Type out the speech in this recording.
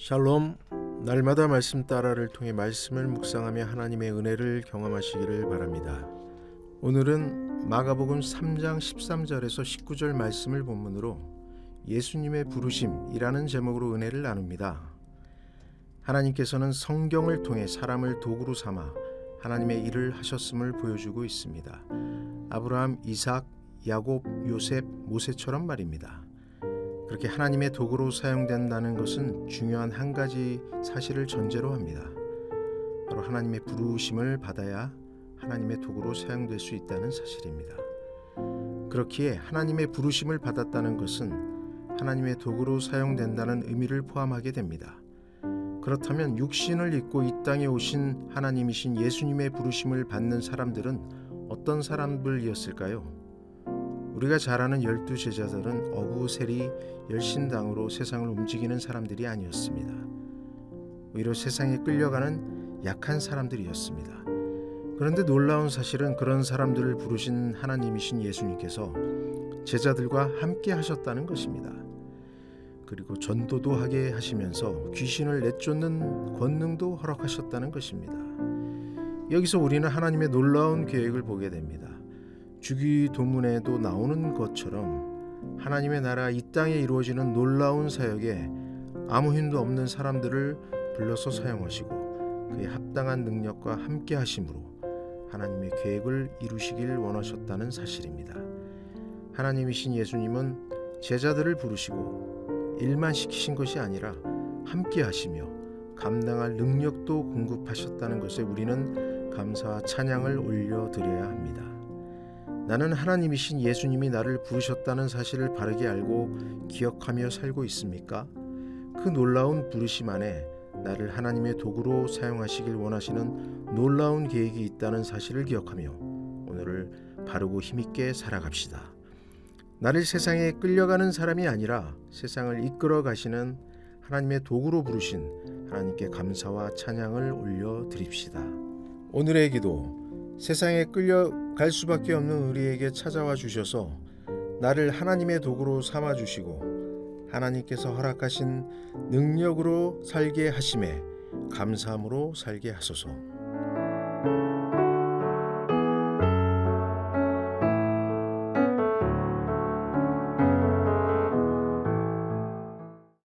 샬롬. 날마다 말씀 따라를 통해 말씀을 묵상하며 하나님의 은혜를 경험하시기를 바랍니다. 오늘은 마가복음 3장 13절에서 19절 말씀을 본문으로 예수님의 부르심이라는 제목으로 은혜를 나눕니다. 하나님께서는 성경을 통해 사람을 도구로 삼아 하나님의 일을 하셨음을 보여주고 있습니다. 아브라함, 이삭, 야곱, 요셉, 모세처럼 말입니다. 그렇게 하나님의 도구로 사용된다는 것은 중요한 한 가지 사실을 전제로 합니다. 바로 하나님의 부르심을 받아야 하나님의 도구로 사용될 수 있다는 사실입니다. 그렇기에 하나님의 부르심을 받았다는 것은 하나님의 도구로 사용된다는 의미를 포함하게 됩니다. 그렇다면 육신을 입고 이 땅에 오신 하나님이신 예수님의 부르심을 받는 사람들은 어떤 사람들이었을까요? 우리가 잘 아는 12제자들은 어부세리 열신당으로 세상을 움직이는 사람들이 아니었습니다. 오히려 세상에 끌려가는 약한 사람들이었습니다. 그런데 놀라운 사실은 그런 사람들을 부르신 하나님이신 예수님께서 제자들과 함께 하셨다는 것입니다. 그리고 전도도 하게 하시면서 귀신을 내쫓는 권능도 허락하셨다는 것입니다. 여기서 우리는 하나님의 놀라운 계획을 보게 됩니다. 주기도문에도 나오는 것처럼 하나님의 나라 이 땅에 이루어지는 놀라운 사역에 아무 힘도 없는 사람들을 불러서 사용하시고 그에 합당한 능력과 함께 하심으로 하나님의 계획을 이루시길 원하셨다는 사실입니다. 하나님이신 예수님은 제자들을 부르시고 일만 시키신 것이 아니라 함께 하시며 감당할 능력도 공급하셨다는 것에 우리는 감사와 찬양을 올려드려야 합니다. 나는 하나님이신 예수님이 나를 부르셨다는 사실을 바르게 알고 기억하며 살고 있습니까? 그 놀라운 부르심 안에 나를 하나님의 도구로 사용하시길 원하시는 놀라운 계획이 있다는 사실을 기억하며 오늘을 바르고 힘있게 살아갑시다. 나를 세상에 끌려가는 사람이 아니라 세상을 이끌어 가시는 하나님의 도구로 부르신 하나님께 감사와 찬양을 올려드립시다. 오늘의 기도. 세상에 끌려갈 수밖에 없는 우리에게 찾아와 주셔서 나를 하나님의 도구로 삼아 주시고 하나님께서 허락하신 능력으로 살게 하심에 감사함으로 살게 하소서.